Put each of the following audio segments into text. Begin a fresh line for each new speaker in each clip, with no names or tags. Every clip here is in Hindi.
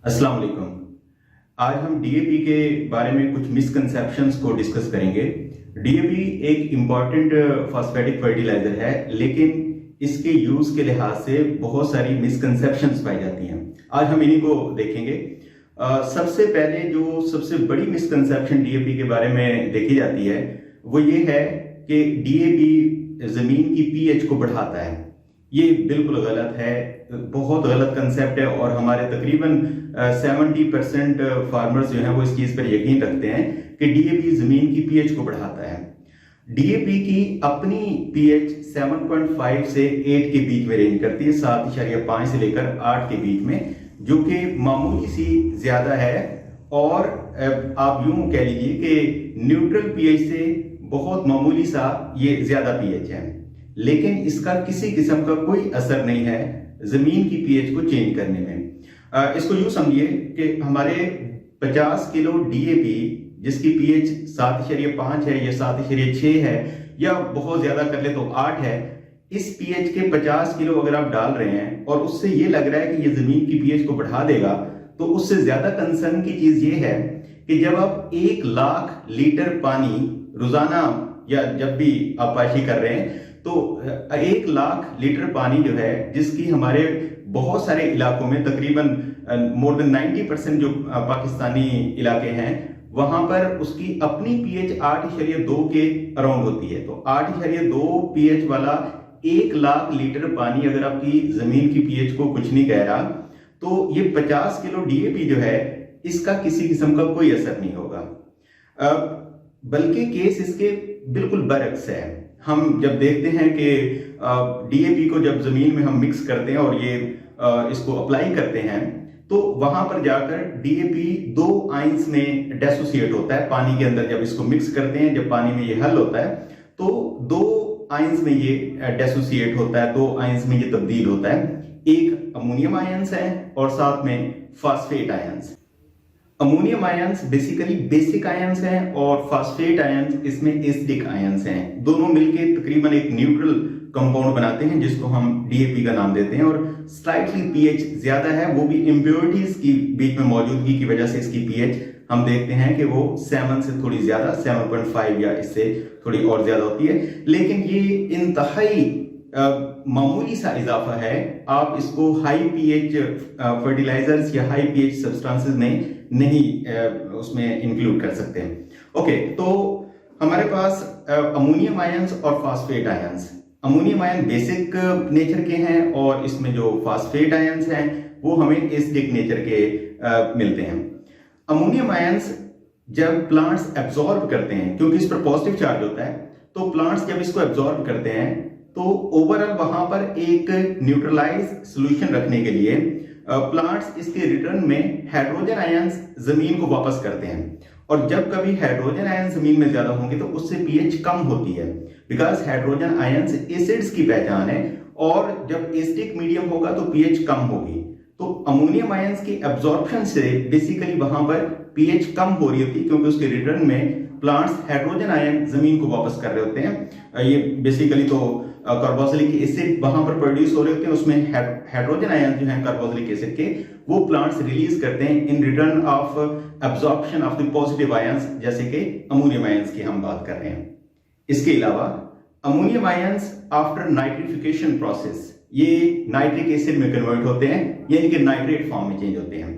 अस्सलाम वालेकुम। आज हम डीएपी के बारे में कुछ मिसकंसेप्शंस को डिस्कस करेंगे। डीएपी एक इम्पॉर्टेंट फॉस्फेटिक फर्टिलाइजर है, लेकिन इसके यूज के लिहाज से बहुत सारी मिसकंसेप्शंस पाई जाती हैं। आज हम इन्हीं को देखेंगे। सबसे पहले जो सबसे बड़ी मिसकंसेप्शन डीएपी के बारे में देखी जाती है वो ये है कि डीएपी जमीन की पीएच को बढ़ाता है। ये बिल्कुल गलत है, बहुत गलत कंसेप्ट है और हमारे तकरीबन 70% फार्मर्स जो हैं वो इस चीज पर यकीन रखते हैं कि डीएपी जमीन की पीएच को बढ़ाता है। डीएपी की अपनी पीएच 7.5 से 8 के बीच में रेंज करती है, 7.5 से लेकर 8 के बीच में, जो कि मामूली सी ज्यादा है। और आप यूं कह लीजिए कि न्यूट्रल पीएच से बहुत मामूली सा ये ज्यादा पीएच है, लेकिन इसका किसी किस्म का कोई असर नहीं है जमीन की पीएच को चेंज करने में। इसको यूं समझिए कि हमारे 50 किलो डीएपी जिसकी पीएच 7.5 है या 7.6 है या बहुत ज्यादा कर ले तो 8 है, इस पीएच के 50 किलो अगर आप डाल रहे हैं और उससे ये लग रहा है कि ये जमीन की पीएच को बढ़ा देगा, तो उससे ज्यादा कंसर्न की चीज ये है कि जब आप 1 लाख लीटर पानी रोजाना या जब भी आप पाशी कर रहे हैं, तो 1 लाख लीटर पानी जो है, जिसकी हमारे बहुत सारे इलाकों में तकरीबन मोर देन 90% जो पाकिस्तानी इलाके हैं वहां पर उसकी अपनी पीएच 8.2 के अराउंड होती है। तो 8.2 पीएच वाला 1 लाख लीटर पानी अगर आपकी जमीन की पीएच को कुछ नहीं कह रहा, तो ये 50 किलो डीएपी जो है इसका किसी किस्म का कोई असर नहीं होगा। बल्कि केस इसके बिल्कुल बरअक्स है। हम जब देखते हैं कि डीएपी को जब जमीन में हम मिक्स करते हैं और ये इसको अप्लाई करते हैं, तो वहां पर जाकर डीएपी 2 आयंस में डेसोसिएट होता है पानी के अंदर। जब इसको मिक्स करते हैं, जब पानी में ये हल होता है, तो 2 आयंस में ये डेसोसिएट होता है, 2 आयंस में ये तब्दील होता है। एक अमोनियम आयंस है और साथ में phosphate ions. Ammonium ions basically basic ions हैं और फास्फेट आयंस इसमें एसिडिक आयंस हैं। दोनों मिलके तकरीबन एक न्यूट्रल कंपाउंड बनाते हैं जिसको हम डीएपी का नाम देते हैं। और स्लाइटली पीएच ज्यादा है, वो भी इम्प्योरिटीज की बीच में मौजूदगी की वजह से इसकी पीएच हम देखते हैं कि वो 7 से थोड़ी ज्यादा 7.5 या इससे थोड़ी और ज्यादा होती है। लेकिन ये इंतहाई मामूली सा इजाफा है। आप इसको हाई पीएच फर्टिलाइजर्स या हाई पीएच सब्सटेंसेस में नहीं उसमें इंक्लूड कर सकते हैं। ओके, तो हमारे पास अमोनियम आयंस और phosphate ions. Ammonium ion basic nature के हैं और इसमें जो फास्फेट आयंस हैं वो हमें एसिडिक नेचर के मिलते हैं। अमोनियम आयंस जब प्लांट्स एब्जॉर्ब करते हैं, क्योंकि इस पर पॉजिटिव चार्ज होता है, तो प्लांट्स जब इसको एब्जॉर्ब करते हैं तो ओवरऑल वहां पर एक न्यूट्रलाइज सॉल्यूशन रखने के लिए प्लांट्स इसके रिटर्न में हाइड्रोजन आयंस जमीन को वापस करते हैं। और जब कभी हाइड्रोजन आयन जमीन में ज्यादा होंगे तो उससे पीएच कम होती है, बिकॉज हाइड्रोजन आयंस एसिड्स की पहचान है और जब एसिडिक मीडियम होगा तो पीएच कम होगी। तो अमोनियम आयंस की एब्जॉर्प्शन से बेसिकली वहां पर पीएच कम हो रही होती है, क्योंकि उसके रिटर्न में प्लांट्स हाइड्रोजन आयन जमीन को वापस कर रहे होते हैं। ये बेसिकली तो कार्बोक्सिलिक एसिड वहां पर प्रोड्यूस हो रहे होते हैं, उसमें हाइड्रोजन आयन जो है कार्बोक्सिलिक एसिड के, वो प्लांट्स रिलीज करते हैं in return of absorption of the positive ions, जैसे कि अमोनियम आयंस की हम बात कर रहे हैं। इसके अलावा ammonium ions after nitrification process ये नाइट्रिक एसिड में कन्वर्ट होते हैं, यानी कि नाइट्रेट फॉर्म में चेंज होते हैं।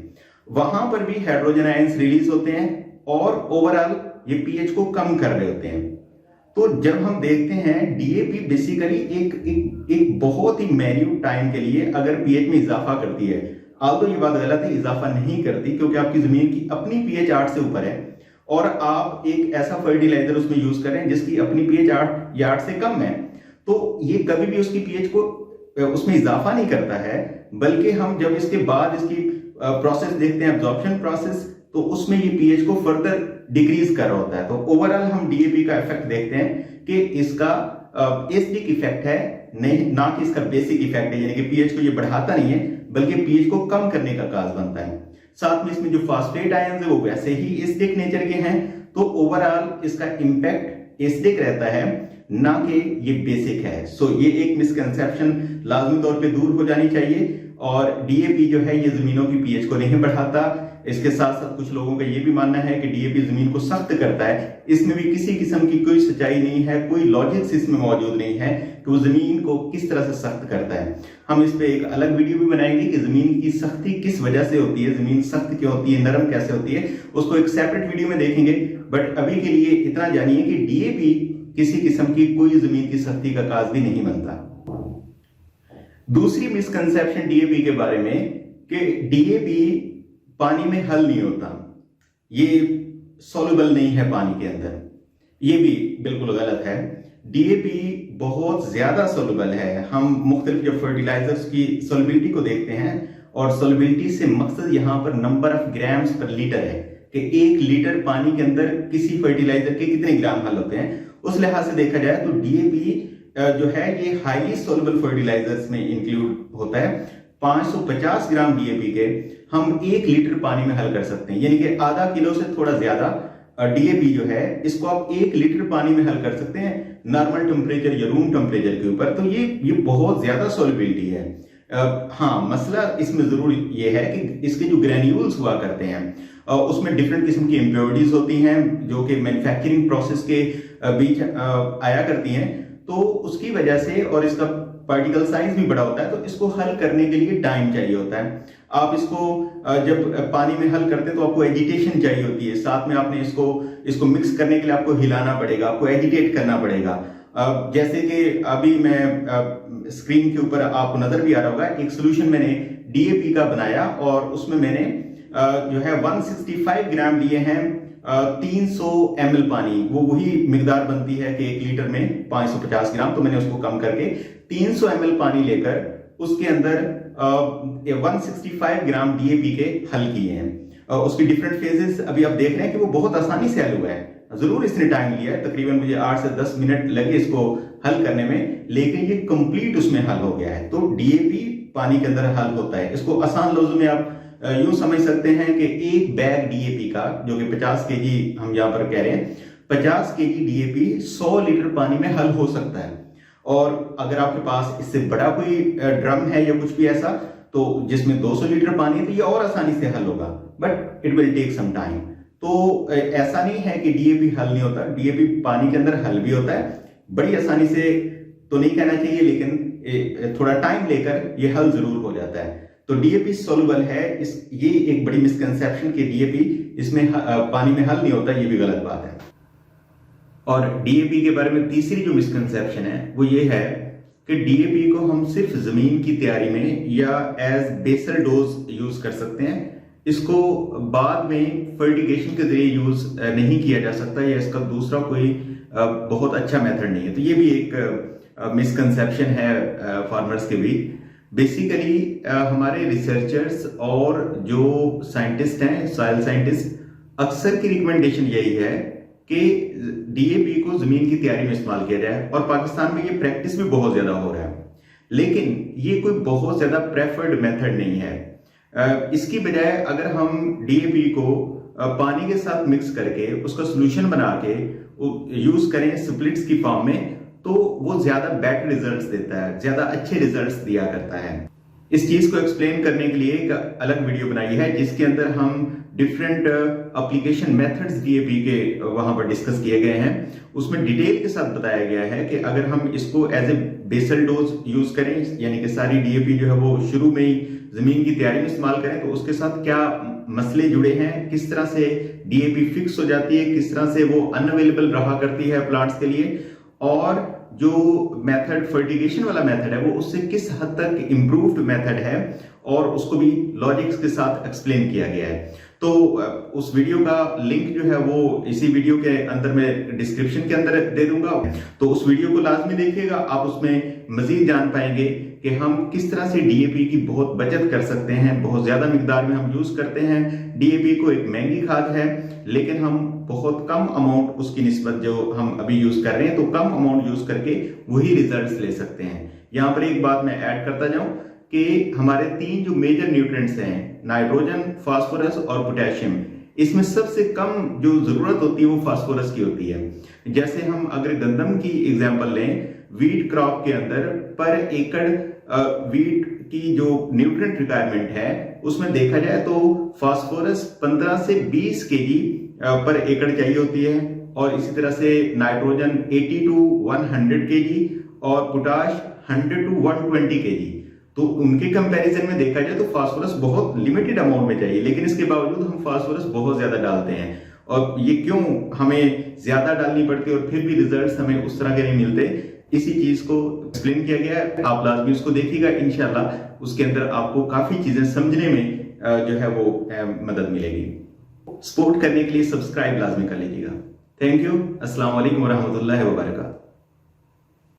वहां पर भी हाइड्रोजन आयंस रिलीज होते हैं और ओवरऑल ये पीएच को कम कर रहे होते हैं। तो जब हम देखते हैं डीएपी बेसिकली एक बहुत ही मैन्यूट टाइम के लिए अगर पीएच में इजाफा करती है, तो ये बात गलत है, इजाफा नहीं करती, क्योंकि आपकी जमीन की अपनी पीएच 8 से ऊपर है और आप एक ऐसा फर्टिलाइजर उसमें यूज करें जिसकी अपनी पीएच 8 या 8 से कम है, तो ये कभी भी उसकी पीएच को उसमें इजाफा नहीं करता है। बल्कि हम जब इसके बाद इसकी प्रोसेस देखते हैं, एब्जॉर्प्शन प्रोसेस, तो उसमें ये पीएच को फर्दर डिक्रीज कर रहा होता है। तो ओवरऑल हम डीएपी का इफेक्ट देखते हैं कि इसका एसिडिक इफेक्ट है, नहीं ना कि इसका बेसिक इफेक्ट है, यानी कि पीएच को ये बढ़ाता नहीं है बल्कि पीएच को कम करने का काज बनता है। साथ में इसमें जो फास्फेट आयंस है वो वैसे ही एसिडिक नेचर के हैं, तो ओवरऑल इसका इंपैक्ट एसिडिक रहता है, ना कि ये बेसिक है। सो ये एक मिसकंसेप्शन लाजमी तौर पे दूर हो जानी चाहिए। और डीएपी जो है ये जमीनों की पीएच को नहीं बढ़ाता। इसके साथ साथ कुछ लोगों का ये भी मानना है कि डीएपी जमीन को सख्त करता है। इसमें भी किसी किस्म की कोई सच्चाई नहीं है, कोई लॉजिक्स इसमें मौजूद नहीं है कि वो जमीन को किस तरह से सख्त करता है। हम इस पे एक अलग वीडियो भी बनाएंगे कि जमीन की सख्ती किस वजह से होती है, जमीन सख्त क्यों होती है, नरम कैसे होती है, उसको एक सेपरेट वीडियो में देखेंगे। बट अभी के लिए इतना जानिए कि डीएपी किसी किस्म की कोई जमीन की सख्ती का काज भी नहीं बनता। दूसरी मिसकंसेप्शन डीएपी के बारे में कि डीएपी पानी में हल नहीं होता, ये सॉल्युबल नहीं है पानी के अंदर, ये भी बिल्कुल गलत है। डीएपी बहुत ज्यादा सॉल्युबल है। हम मुख्तलिफ जो फर्टिलाइजर्स की सॉल्युबिलिटी को देखते हैं, और सॉल्युबिलिटी से मकसद यहाँ पर नंबर ऑफ ग्राम्स पर लीटर है कि 1 लीटर पानी के अंदर किसी फर्टिलाइजर के कितने ग्राम हल होते हैं। उस लिहाज से देखा जाए तो डीएपी जो है ये हाईली सॉल्युबल फर्टिलाइजर्स में इंक्लूड होता है। 550 ग्राम डीएपी के हम 1 लीटर पानी में हल कर सकते हैं, यानी कि आधा किलो से थोड़ा ज्यादा डीएपी जो है इसको आप 1 लीटर पानी में हल कर सकते हैं नॉर्मल टेम्परेचर या रूम टेम्परेचर के ऊपर। तो ये बहुत ज्यादा सॉल्युबिलिटी है। हाँ, मसला इसमें जरूर ये है कि इसके जो ग्रेन्यूल्स हुआ करते हैं उसमें डिफरेंट किस्म की इम्प्योरिटीज होती हैं जो कि मैन्युफैक्चरिंग प्रोसेस के बीच आया करती हैं, तो उसकी वजह से, और इसका पार्टिकल साइज भी बड़ा होता है, तो इसको हल करने के लिए टाइम चाहिए होता है। आप इसको जब पानी में हल करते हैं तो आपको एजिटेशन चाहिए होती है, साथ में आपने इसको मिक्स करने के लिए आपको हिलाना पड़ेगा, आपको एजिटेट करना पड़ेगा। जैसे कि अभी मैं स्क्रीन के ऊपर आपको नजर भी आ रहा होगा, एक सोल्यूशन मैंने डीएपी का बनाया और उसमें मैंने जो है 165 ग्राम लिए हैं 300 ml पानी। वो वही मिकदार बनती है कि 1 लीटर में 550 ग्राम, तो मैंने उसको कम करके 300 ml पानी लेकर उसके अंदर 165 ग्राम डीएपी के हल किए हैं। उसकी डिफरेंट फेजेस अभी आप देख रहे हैं कि वो बहुत आसानी से हल हुआ है। जरूर इसने टाइम लिया है, तकरीबन मुझे 8 से 10 मिनट लगे इसको हल करने में, लेकिन ये कंप्लीट उसमें हल हो गया है। तो डीएपी पानी के अंदर हल होता है। इसको आसान लफ्जों में आप यूं समझ सकते हैं कि एक बैग डीएपी का, जो कि 50 केजी हम यहां पर कह रहे हैं, 50 केजी डीएपी 100 लीटर पानी में हल हो सकता है। और अगर आपके पास इससे बड़ा कोई ड्रम है या कुछ भी ऐसा, तो जिसमें 200 लीटर पानी है, तो ये और आसानी से हल होगा, but it will take some time. तो ऐसा नहीं है कि डीएपी हल नहीं होता, डीएपी पानी के अंदर हल भी होता है। बड़ी आसानी से तो नहीं कहना चाहिए, लेकिन थोड़ा टाइम लेकर ये हल जरूर हो जाता है। तो डीएपी सॉल्युबल है। ये एक बड़ी मिसकंसेप्शन कि डीएपी इसमें पानी में हल नहीं होता, ये भी गलत बात है। और डीएपी के बारे में तीसरी जो मिसकंसेप्शन है वो ये है कि डीएपी को हम सिर्फ जमीन की तैयारी में या एज बेसल डोज यूज कर सकते हैं। इसको बाद में फर्टिगेशन के जरिए यूज नहीं किया जा सकता, या इसका दूसरा कोई बहुत अच्छा मेथड नहीं है। तो ये भी एक मिसकंसेप्शन है फार्मर्स के बीच। बेसिकली हमारे रिसर्चर्स और जो साइंटिस्ट हैं, सॉइल साइंटिस्ट, अक्सर की रिकमेंडेशन यही है कि डीएपी को जमीन की तैयारी में इस्तेमाल किया जाए, और पाकिस्तान में ये प्रैक्टिस भी बहुत ज्यादा हो रहा है, लेकिन ये कोई बहुत ज्यादा प्रेफर्ड मेथड नहीं है। इसकी बजाय अगर हम डीएपी को पानी के साथ मिक्स करके उसका सोल्यूशन बना के यूज करें स्प्लिट्स की फॉर्म में, तो वो ज्यादा बेटर रिजल्ट्स देता है, ज्यादा अच्छे रिजल्ट्स दिया करता है। इस चीज को एक्सप्लेन करने के लिए एक अलग वीडियो बनाई है, जिसके अंदर हम डिफरेंट एप्लीकेशन मेथड्स डीएपी के वहां पर डिस्कस किए गए हैं। उसमें डिटेल के साथ बताया गया है कि अगर हम इसको as a basal dose use करें, यानी कि सारी डीएपी जो है वो शुरू में ही जमीन की तैयारी में इस्तेमाल करें, तो उसके साथ क्या मसले जुड़े हैं, किस तरह से डीएपी फिक्स हो जाती है, किस तरह से वो अनअवेलेबल रहा करती है प्लांट्स के लिए, और जो मेथड फर्टिगेशन वाला मेथड है वो उससे किस हद तक इंप्रूव्ड मेथड है, और उसको भी लॉजिक्स के साथ एक्सप्लेन किया गया है। तो उस वीडियो का लिंक जो है वो इसी वीडियो के अंदर मैं डिस्क्रिप्शन के अंदर दे दूंगा, तो उस वीडियो को लाजमी देखिएगा। आप उसमें मजीद जान पाएंगे कि हम किस तरह से डीएपी की बहुत बचत कर सकते हैं। बहुत ज्यादा मिकदार में हम यूज करते हैं डीएपी को, एक महंगी खाद है, लेकिन हम बहुत कम अमाउंट उसकी निस्बत जो हम अभी यूज कर रहे हैं, तो कम अमाउंट यूज करके वही रिजल्ट्स ले सकते हैं। यहाँ पर एक बात मैं ऐड करता जाऊं कि हमारे 3 जो मेजर न्यूट्रिएंट्स हैं, नाइट्रोजन, फास्फोरस और पोटेशियम, इसमें सबसे कम जो जरूरत होती है वो फास्फोरस की होती है। जैसे हम अगर गंदम की एग्जांपल लें, वीट क्रॉप के अंदर पर एकड़ वीट की जो न्यूट्रिएंट रिक्वायरमेंट है उसमें देखा जाए तो फास्फोरस 15 से 20 केजी पर एकड़ चाहिए होती है, और इसी तरह से नाइट्रोजन 80 टू 100 केजी और पोटाश 100 टू 120 केजी। तो उनके कंपैरिजन में देखा जाए तो फास्फोरस बहुत लिमिटेड अमाउंट में चाहिए, लेकिन इसके बावजूद हम फास्फोरस बहुत ज्यादा डालते हैं। और ये क्यों हमें ज्यादा डालनी पड़ती है और फिर भी रिजल्ट्स हमें उस तरह के नहीं मिलते, इसी चीज को एक्सप्लेन किया गया है। आप लाजमी उसको देखिएगा, इंशाल्लाह उसके अंदर आपको काफी चीजें समझने में जो है वो मदद मिलेगी। सपोर्ट करने के लिए सब्सक्राइब लाजमी कर लीजिएगा। Thank you. अस्सलाम वालेकुम वरहमतुल्लाहि वबरकातुहू।